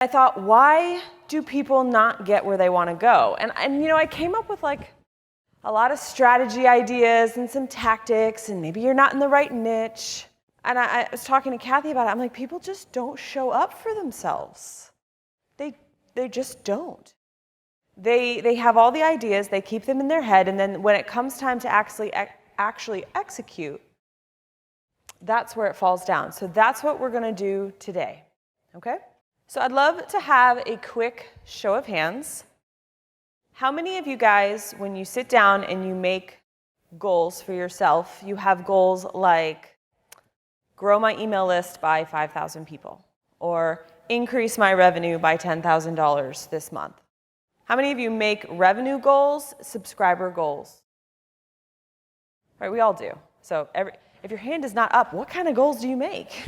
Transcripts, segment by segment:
I thought, why do people not get where they want to go? And I came up with like a lot of strategy ideas and some tactics, and maybe you're not in the right niche. And I was talking to Kathy about it. I'm like, people just don't show up for themselves. They just don't. They have all the ideas, they keep them in their head, and then when it comes time to actually execute, that's where it falls down. So that's what we're going to do today, okay? So I'd love to have a quick show of hands. How many of you guys, when you sit down and you make goals for yourself, you have goals like grow my email list by 5,000 people or increase my revenue by $10,000 this month? How many of you make revenue goals, subscriber goals? Right, we all do. So if your hand is not up, what kind of goals do you make?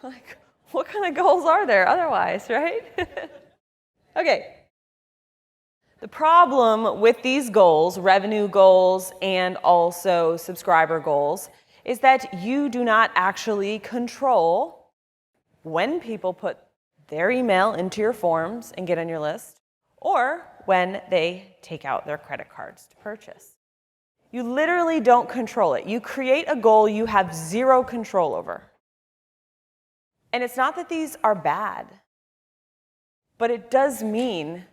Like, what kind of goals are there otherwise, right? Okay. The problem with these goals, revenue goals and also subscriber goals, is that you do not actually control when people put their email into your forms and get on your list, or when they take out their credit cards to purchase. You literally don't control it. You create a goal you have zero control over. And it's not that these are bad, but it does mean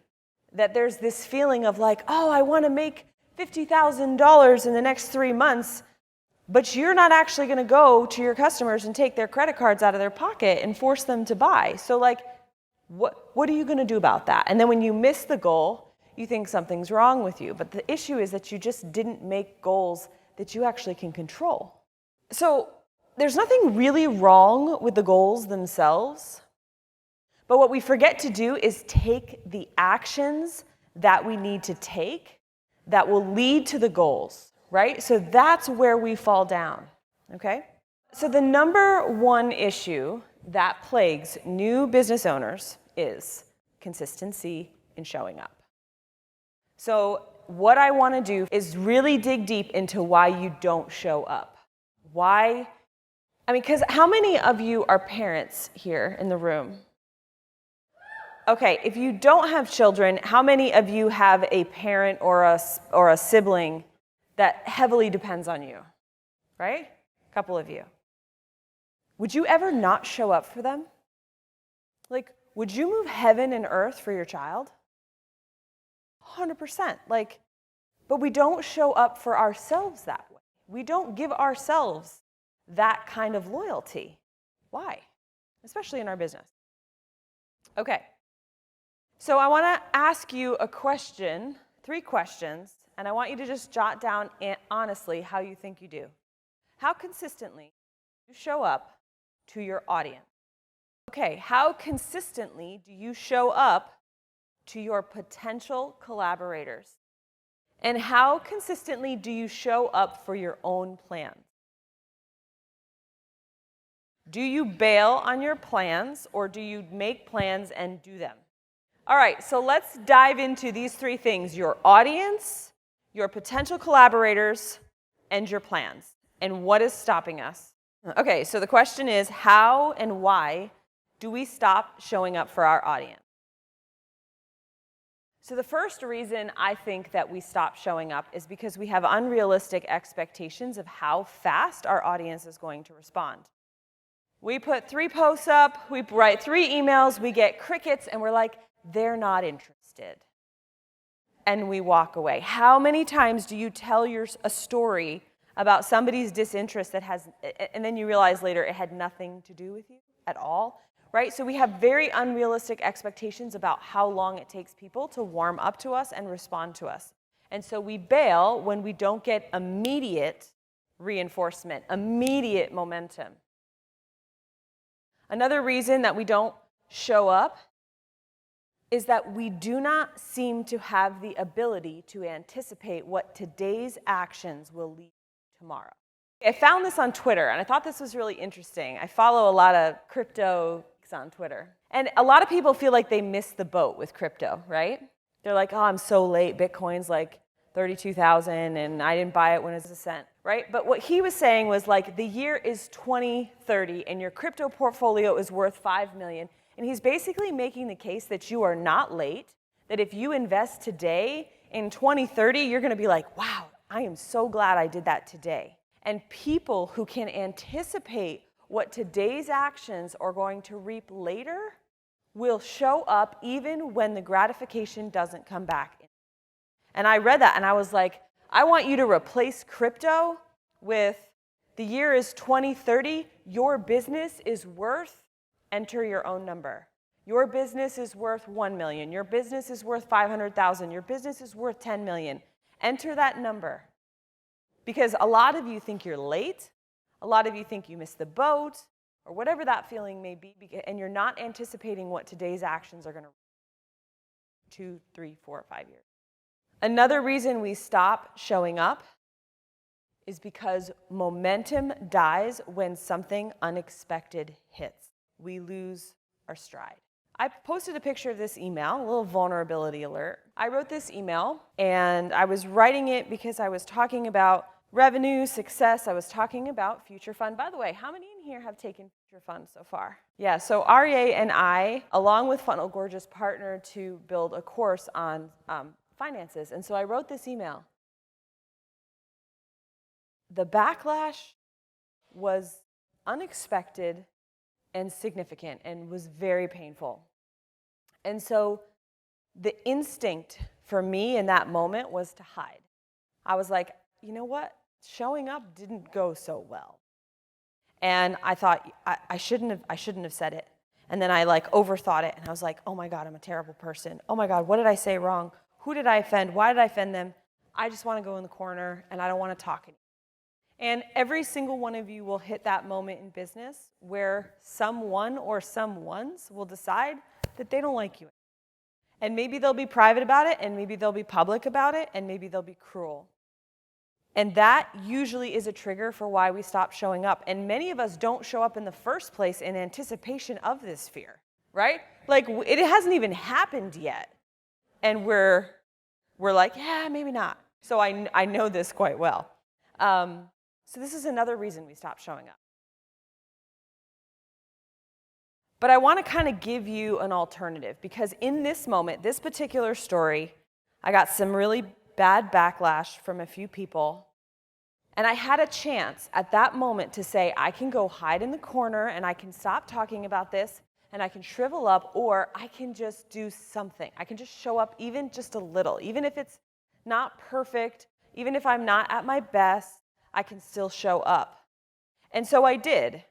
that there's this feeling of like, oh, I want to make $50,000 in the next 3 months, but you're not actually going to go to your customers and take their credit cards out of their pocket and force them to buy. So like, what are you going to do about that? And then when you miss the goal, you think something's wrong with you. But the issue is that you just didn't make goals that you actually can control. So there's nothing really wrong with the goals themselves. But what we forget to do is take the actions that we need to take that will lead to the goals, right? So that's where we fall down, okay? So the number one issue that plagues new business owners is consistency in showing up. So what I want to do is really dig deep into why you don't show up. Why? Because how many of you are parents here in the room? Okay, if you don't have children, how many of you have a parent or a sibling that heavily depends on you? Right? A couple of you. Would you ever not show up for them? Like, would you move heaven and earth for your child? 100%. But we don't show up for ourselves that way. We don't give ourselves that kind of loyalty. Why? Especially in our business. Okay. So I want to ask you a question, 3 questions, and I want you to just jot down honestly how you think you do. How consistently do you show up to your audience? Okay, how consistently do you show up to your potential collaborators? And how consistently do you show up for your own plans? Do you bail on your plans, or do you make plans and do them? All right, so let's dive into these 3 things: your audience, your potential collaborators, and your plans. And what is stopping us? Okay, so the question is, how and why do we stop showing up for our audience? So the first reason I think that we stop showing up is because we have unrealistic expectations of how fast our audience is going to respond. We put 3 posts up, we write 3 emails, we get crickets, and we're like, they're not interested. And we walk away. How many times do you tell a story about somebody's disinterest and then you realize later it had nothing to do with you at all, right? So we have very unrealistic expectations about how long it takes people to warm up to us and respond to us. And so we bail when we don't get immediate reinforcement, immediate momentum. Another reason that we don't show up is that we do not seem to have the ability to anticipate what today's actions will lead to tomorrow. I found this on Twitter, and I thought this was really interesting. I follow a lot of crypto on Twitter. And a lot of people feel like they missed the boat with crypto, right? They're like, oh, I'm so late. Bitcoin's like $32,000 and I didn't buy it when it was a cent, right? But what he was saying was like the year is 2030 and your crypto portfolio is worth 5 million. And he's basically making the case that you are not late, that if you invest today, in 2030, you're going to be like, wow, I am so glad I did that today. And people who can anticipate what today's actions are going to reap later will show up even when the gratification doesn't come back. And I read that and I was like, I want you to replace crypto with the year is 2030, your business is worth, enter your own number. Your business is worth 1 million. Your business is worth 500,000. Your business is worth 10 million. Enter that number. Because a lot of you think you're late. A lot of you think you missed the boat, or whatever that feeling may be, and you're not anticipating what today's actions are going to be 2, 3, 4, 5 years. Another reason we stop showing up is because momentum dies when something unexpected hits. We lose our stride. I posted a picture of this email, a little vulnerability alert. I wrote this email, and I was writing it because I was talking about revenue, success. I was talking about Future Fund. By the way, how many in here have taken Future Fund so far? Yeah, so REA and I, along with Funnel Gorgeous, partnered to build a course on finances. And so I wrote this email. The backlash was unexpected and significant and was very painful. And so the instinct for me in that moment was to hide. I was like, you know what? Showing up didn't go so well. And I thought I shouldn't have said it. And then I overthought it and I was like, oh my God, I'm a terrible person. Oh my God, what did I say wrong? Who did I offend? Why did I offend them? I just want to go in the corner and I don't want to talk anymore. And every single one of you will hit that moment in business where someone or someones will decide that they don't like you. And maybe they'll be private about it, and maybe they'll be public about it, and maybe they'll be cruel. And that usually is a trigger for why we stop showing up. And many of us don't show up in the first place in anticipation of this fear, right? Like, it hasn't even happened yet. And we're like, yeah, maybe not. So I know this quite well. So this is another reason we stop showing up. But I want to kind of give you an alternative, because in this moment, this particular story, I got some really bad backlash from a few people. And I had a chance at that moment to say, I can go hide in the corner and I can stop talking about this and I can shrivel up, or I can just do something. I can just show up even just a little, even if it's not perfect, even if I'm not at my best, I can still show up. And so I did.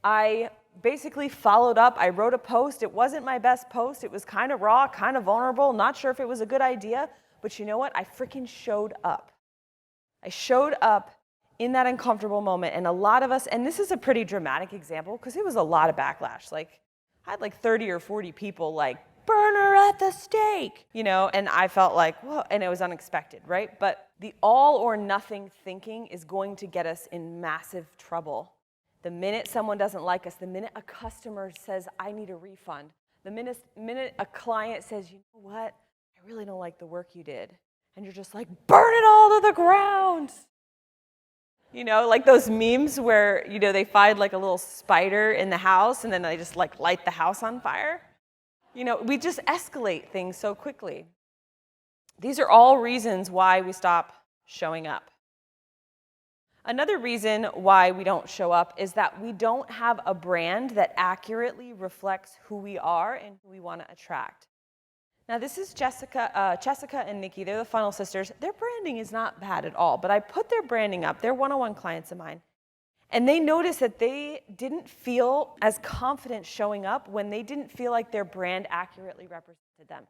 I basically followed up. I wrote a post. It wasn't my best post. It was kind of raw, kind of vulnerable, not sure if it was a good idea. But you know what? I freaking showed up. I showed up in that uncomfortable moment. And a lot of us, and this is a pretty dramatic example because it was a lot of backlash. I had 30 or 40 people burn her at the stake, and I felt like, whoa, and it was unexpected, right? But the all or nothing thinking is going to get us in massive trouble. The minute someone doesn't like us, the minute a customer says, I need a refund, the minute a client says, you know what, I really don't like the work you did, and you're just like, burn it all to the ground. Like those memes where, they find a little spider in the house and then they just light the house on fire. We just escalate things so quickly. These are all reasons why we stop showing up. Another reason why we don't show up is that we don't have a brand that accurately reflects who we are and who we want to attract. Now, this is Jessica and Nikki. They're the Funnel Sisters. Their branding is not bad at all, but I put their branding up. They're one-on-one clients of mine. And they noticed that they didn't feel as confident showing up when they didn't feel like their brand accurately represented them,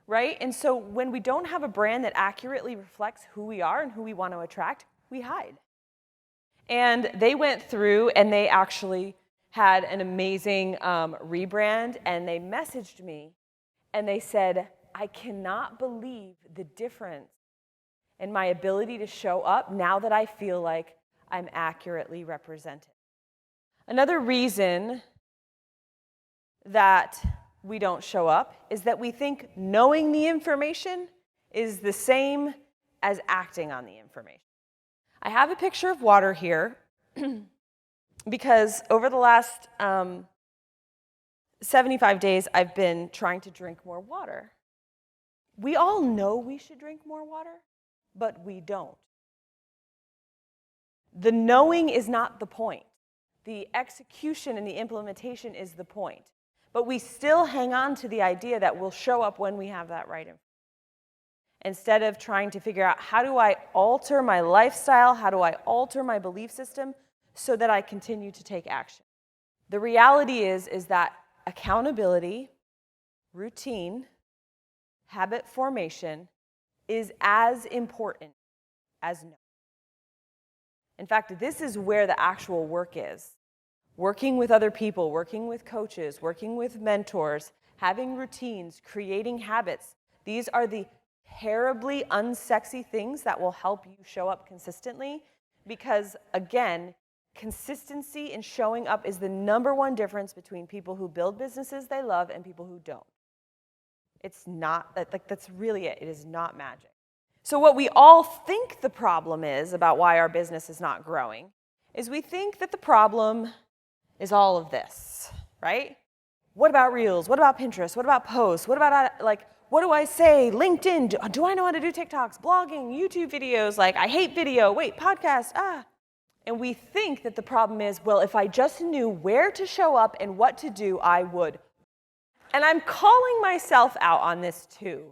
right? And so when we don't have a brand that accurately reflects who we are and who we want to attract, we hide. And they went through and they actually had an amazing rebrand, and they messaged me and they said, I cannot believe the difference in my ability to show up now that I feel like I'm accurately represented. Another reason that we don't show up is that we think knowing the information is the same as acting on the information. I have a picture of water here because over the last 75 days, I've been trying to drink more water. We all know we should drink more water, but we don't. The knowing is not the point. The execution and the implementation is the point. But we still hang on to the idea that we'll show up when we have that right information. Instead of trying to figure out, how do I alter my lifestyle? How do I alter my belief system so that I continue to take action? The reality is that accountability, routine, habit formation is as important as knowing. In fact, this is where the actual work is. Working with other people, working with coaches, working with mentors, having routines, creating habits. These are the terribly unsexy things that will help you show up consistently because, again, consistency in showing up is the number one difference between people who build businesses they love and people who don't. It's not, that's really it. It is not magic. So what we all think the problem is about why our business is not growing is we think that the problem is all of this, right? What about Reels? What about Pinterest? What about posts? What about, what do I say? LinkedIn? Do I know how to do TikToks? Blogging? YouTube videos? I hate video. Wait, podcasts? And we think that the problem is, well, if I just knew where to show up and what to do, I would. And I'm calling myself out on this too,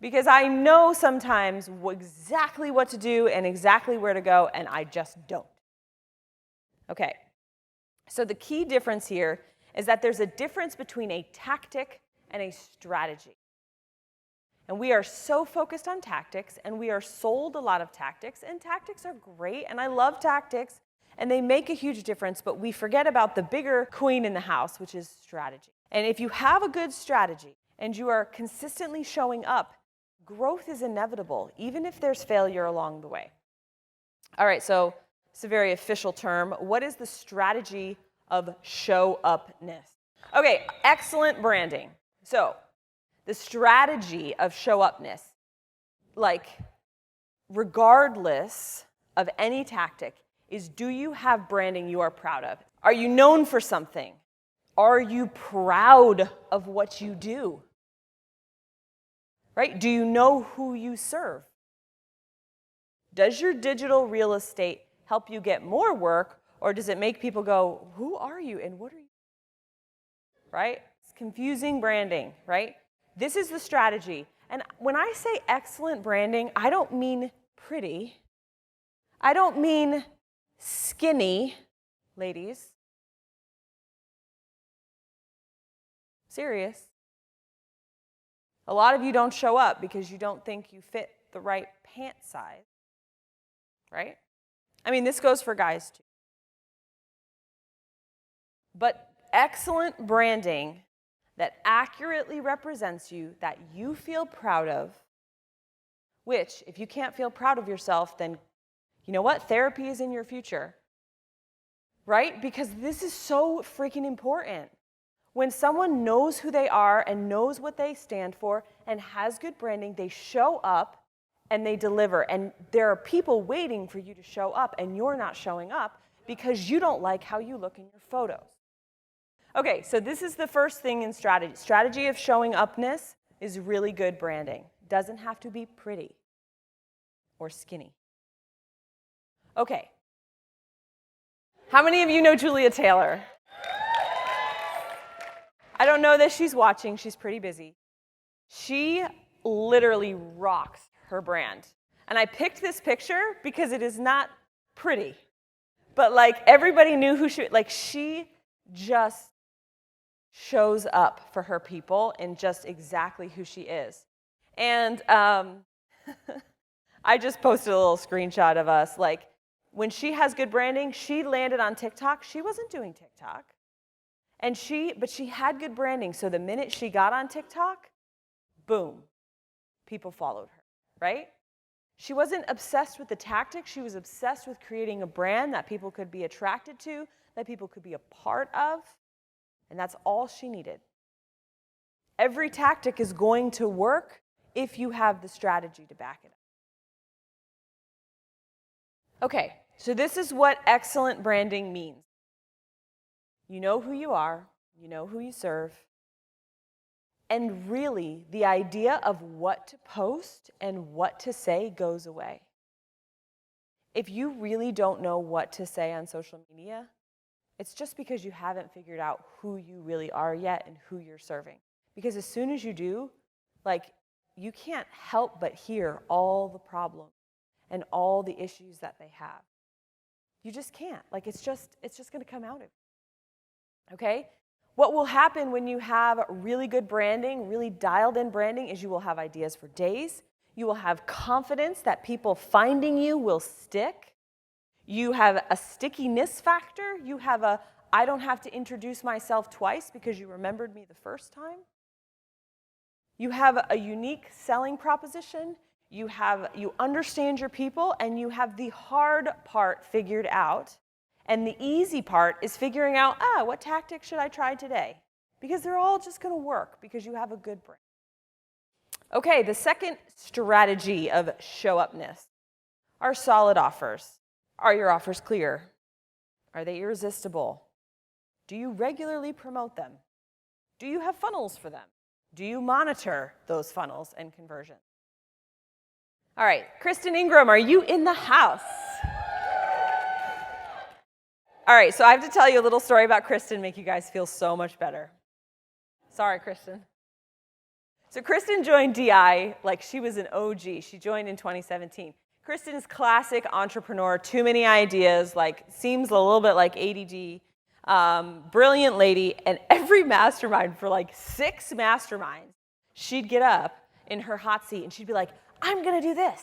because I know sometimes exactly what to do and exactly where to go, and I just don't. Okay, so the key difference here is that there's a difference between a tactic and a strategy. And we are so focused on tactics, and we are sold a lot of tactics, and tactics are great, and I love tactics, and they make a huge difference, but we forget about the bigger queen in the house, which is strategy. And if you have a good strategy, and you are consistently showing up, growth is inevitable, even if there's failure along the way. All right, so it's a very official term. What is the strategy of show-upness? Okay, excellent branding. So the strategy of show-upness, regardless of any tactic, is, do you have branding you are proud of? Are you known for something? Are you proud of what you do? Right? Do you know who you serve? Does your digital real estate help you get more work, or does it make people go, who are you and what are you? Right? It's confusing branding, right? This is the strategy. And when I say excellent branding, I don't mean pretty. I don't mean skinny, ladies. Serious. A lot of you don't show up because you don't think you fit the right pant size, right? I mean, this goes for guys too. But excellent branding that accurately represents you, that you feel proud of, which, if you can't feel proud of yourself, then you know what? Therapy is in your future, right? Because this is so freaking important. When someone knows who they are and knows what they stand for and has good branding, they show up and they deliver. And there are people waiting for you to show up, and you're not showing up because you don't like how you look in your photos. Okay, so this is the first thing in strategy. Strategy of showing upness is really good branding. Doesn't have to be pretty or skinny. Okay. How many of you know Julia Taylor? I don't know that she's watching. She's pretty busy. She literally rocks her brand. And I picked this picture because it is not pretty. But everybody knew who she just shows up for her people and just exactly who she is. And I just posted a little screenshot of us. When she has good branding, she landed on TikTok. She wasn't doing TikTok. But she had good branding. So the minute she got on TikTok, boom, people followed her, right? She wasn't obsessed with the tactics. She was obsessed with creating a brand that people could be attracted to, that people could be a part of. And that's all she needed. Every tactic is going to work if you have the strategy to back it up. Okay, so this is what excellent branding means. You know who you are, you know who you serve, and really the idea of what to post and what to say goes away. If you really don't know what to say on social media, it's just because you haven't figured out who you really are yet and who you're serving. Because as soon as you do, you can't help but hear all the problems and all the issues that they have. You just can't. It's just going to come out of it. Okay? What will happen when you have really good branding, really dialed in branding, is you will have ideas for days. You will have confidence that people finding you will stick. You have a stickiness factor. You have a, I don't have to introduce myself twice because you remembered me the first time. You have a unique selling proposition. You understand your people, and you have the hard part figured out. And the easy part is figuring out, what tactic should I try today? Because they're all just going to work because you have a good brand. Okay, the second strategy of show-upness are solid offers. Are your offers clear? Are they irresistible? Do you regularly promote them? Do you have funnels for them? Do you monitor those funnels and conversions? All right, Kristen Ingram, are you in the house? All right, so I have to tell you a little story about Kristen, make you guys feel so much better. Sorry, Kristen. So Kristen joined DI like she was an OG. She joined in 2017. Kristen is classic entrepreneur, too many ideas, seems a little bit like ADD. Brilliant lady, and every mastermind for 6 masterminds, she'd get up in her hot seat and she'd be like, I'm going to do this.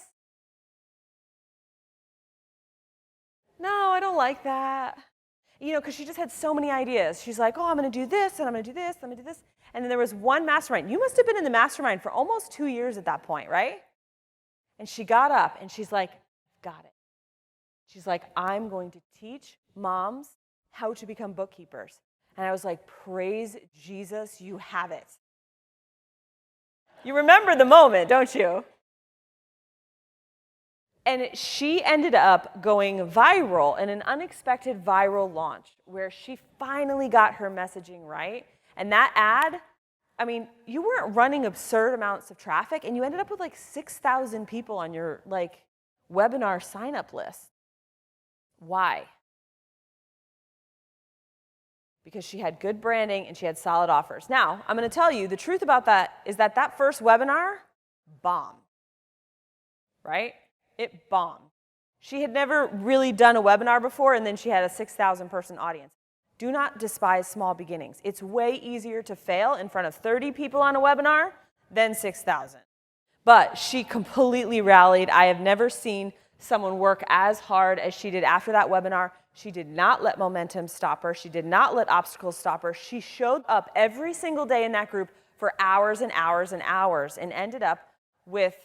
No, I don't like that. Because she just had so many ideas. She's like, I'm going to do this, and I'm going to do this, and I'm going to do this. And then there was one mastermind. You must have been in the mastermind for almost 2 years at that point, right? And she got up, and she's like, got it. She's like, I'm going to teach moms how to become bookkeepers. And I was like, praise Jesus, you have it. You remember the moment, don't you? And she ended up going viral in an unexpected viral launch where she finally got her messaging right. And that ad, you weren't running absurd amounts of traffic, and you ended up with 6,000 people on your webinar sign-up list. Why? Because she had good branding and she had solid offers. Now, I'm going to tell you, the truth about that is that first webinar bombed, right? It bombed. She had never really done a webinar before, and then she had a 6,000 person audience. Do not despise small beginnings. It's way easier to fail in front of 30 people on a webinar than 6,000. But she completely rallied. I have never seen someone work as hard as she did after that webinar. She did not let momentum stop her. She did not let obstacles stop her. She showed up every single day in that group for hours and hours and hours and ended up with,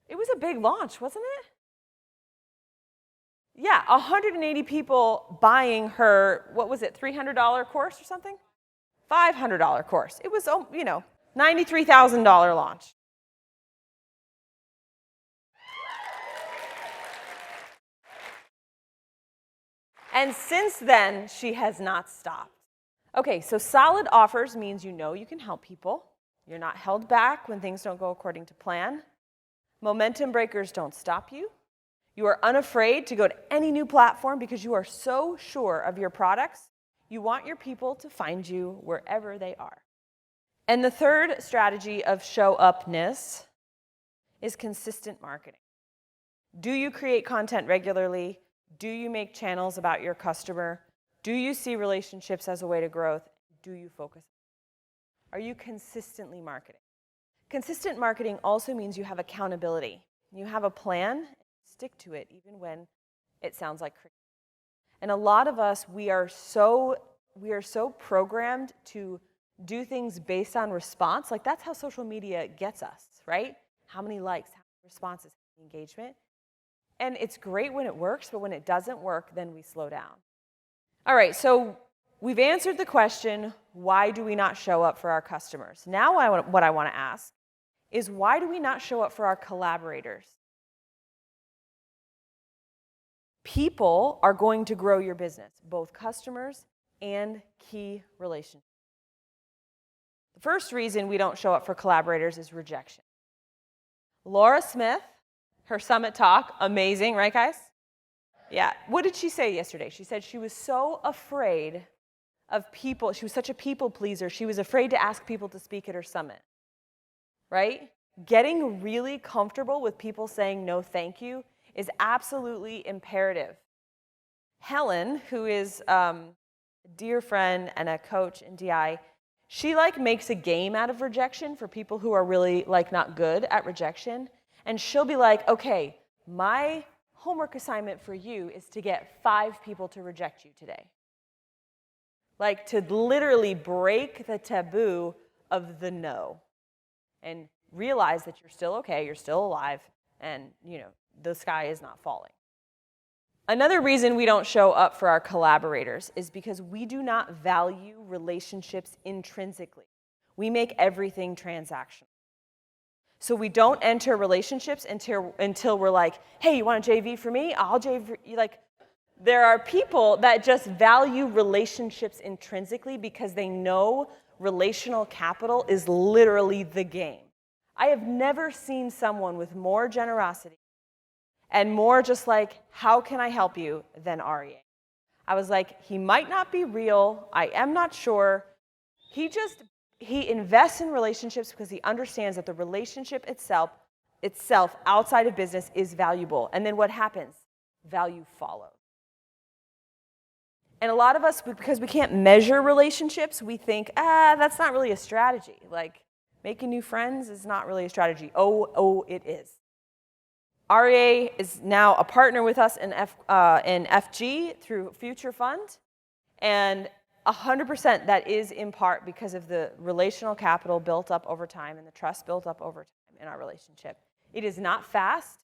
it was a big launch, wasn't it? Yeah, 180 people buying her, what was it, $300 course or something? $500 course. It was, $93,000 launch. And since then, she has not stopped. Okay, so solid offers means you know you can help people. You're not held back when things don't go according to plan. Momentum breakers don't stop you. You are unafraid to go to any new platform because you are so sure of your products. You want your people to find you wherever they are. And the third strategy of show-upness is consistent marketing. Do you create content regularly? Do you make channels about your customer? Do you see relationships as a way to growth? Do you focus? Are you consistently marketing? Consistent marketing also means you have accountability. You have a plan, stick to it even when it sounds like cricket. And a lot of us, we are so programmed to do things based on response. That's how social media gets us, right? How many likes, how many responses, how many engagement. And it's great when it works, but when it doesn't work, then we slow down. All right, so we've answered the question, why do we not show up for our customers? Now what I want to ask is, why do we not show up for our collaborators? People are going to grow your business, both customers and key relationships. The first reason we don't show up for collaborators is rejection. Laura Smith, her summit talk, amazing, right, guys? Yeah. What did she say yesterday? She said she was so afraid of people. She was such a people pleaser. She was afraid to ask people to speak at her summit, right? Getting really comfortable with people saying no thank you is absolutely imperative. Helen, who is a dear friend and a coach in DI, she makes a game out of rejection for people who are really not good at rejection. And she'll be like, okay, my homework assignment for you is to get 5 people to reject you today. To literally break the taboo of the no and realize that you're still okay, you're still alive, and the sky is not falling. Another reason we don't show up for our collaborators is because we do not value relationships intrinsically. We make everything transactional. So we don't enter relationships until we're like, hey, you want a JV for me? I'll JV for you. There are people that just value relationships intrinsically because they know relational capital is literally the game. I have never seen someone with more generosity and more just how can I help you than REA. I was like, he might not be real. I am not sure. He invests in relationships because he understands that the relationship itself outside of business is valuable. And then what happens? Value follows. And a lot of us, because we can't measure relationships, we think, that's not really a strategy. Making new friends is not really a strategy. Oh, it is. REA is now a partner with us in FG through Future Fund, and 100% that is in part because of the relational capital built up over time and the trust built up over time in our relationship. It is not fast,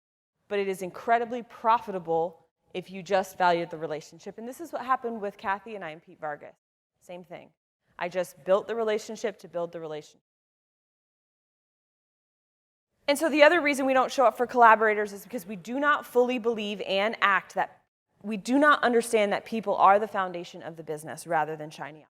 but it is incredibly profitable if you just value the relationship. And this is what happened with Kathy and I and Pete Vargas. Same thing. I just built the relationship to build the relationship. And so the other reason we don't show up for collaborators is because we do not fully believe and act that we do not understand that people are the foundation of the business rather than shiny objects.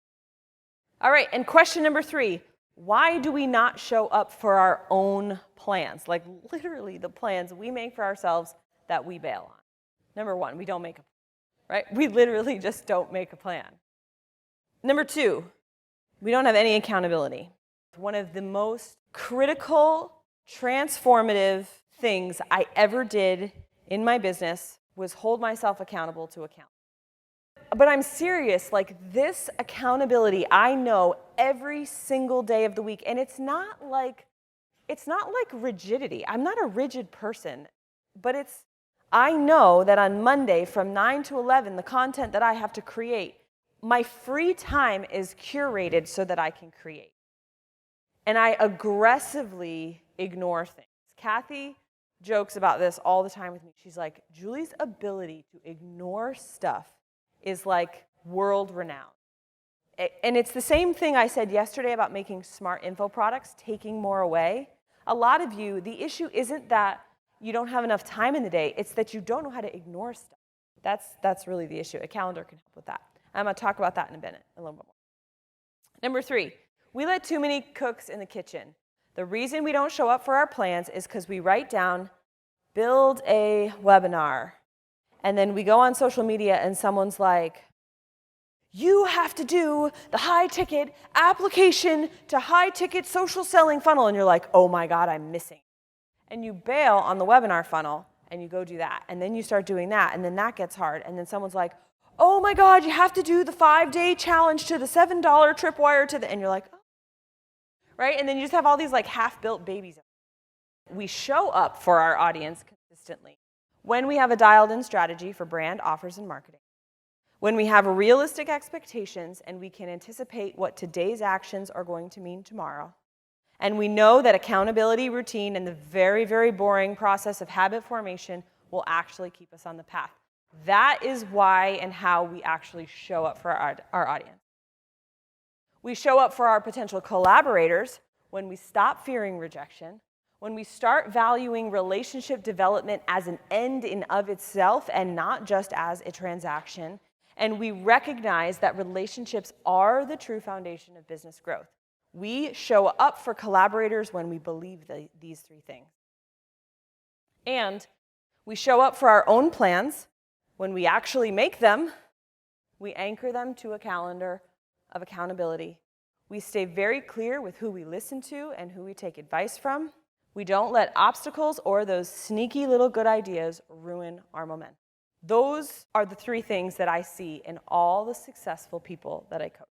All right, and question number 3, why do we not show up for our own plans? Literally the plans we make for ourselves that we bail on. Number 1, we don't make a plan, right? We literally just don't make a plan. Number 2, we don't have any accountability. One of the most critical, transformative things I ever did in my business was hold myself accountable to account. But I'm serious, this accountability I know every single day of the week, and it's not like rigidity. I'm not a rigid person, but I know that on Monday from 9 to 11, the content that I have to create, my free time is curated so that I can create. And I aggressively ignore things. Kathy jokes about this all the time with me. She's like, Julie's ability to ignore stuff is world-renowned. And it's the same thing I said yesterday about making smart info products, taking more away. A lot of you, the issue isn't that you don't have enough time in the day, it's that you don't know how to ignore stuff. That's really the issue. A calendar can help with that. I'm going to talk about that in a little bit more. Number 3, we let too many cooks in the kitchen. The reason we don't show up for our plans is because we write down, build a webinar, and then we go on social media and someone's like, you have to do the high-ticket application to high-ticket social selling funnel. And you're like, oh my God, I'm missing. And you bail on the webinar funnel and you go do that. And then you start doing that, and then that gets hard. And then someone's like, oh my God, you have to do the 5-day challenge to the $7 tripwire to the, and you're like, oh. Right? And then you just have all these half-built babies. We show up for our audience consistently when we have a dialed-in strategy for brand, offers, and marketing, when we have realistic expectations and we can anticipate what today's actions are going to mean tomorrow, and we know that accountability, routine, and the very, very boring process of habit formation will actually keep us on the path. That is why and how we actually show up for our audience. We show up for our potential collaborators when we stop fearing rejection, when we start valuing relationship development as an end in of itself and not just as a transaction, and we recognize that relationships are the true foundation of business growth. We show up for collaborators when we believe these three things. And we show up for our own plans when we actually make them. We anchor them to a calendar of accountability. We stay very clear with who we listen to and who we take advice from. We don't let obstacles or those sneaky little good ideas ruin our momentum. Those are the three things that I see in all the successful people that I coach.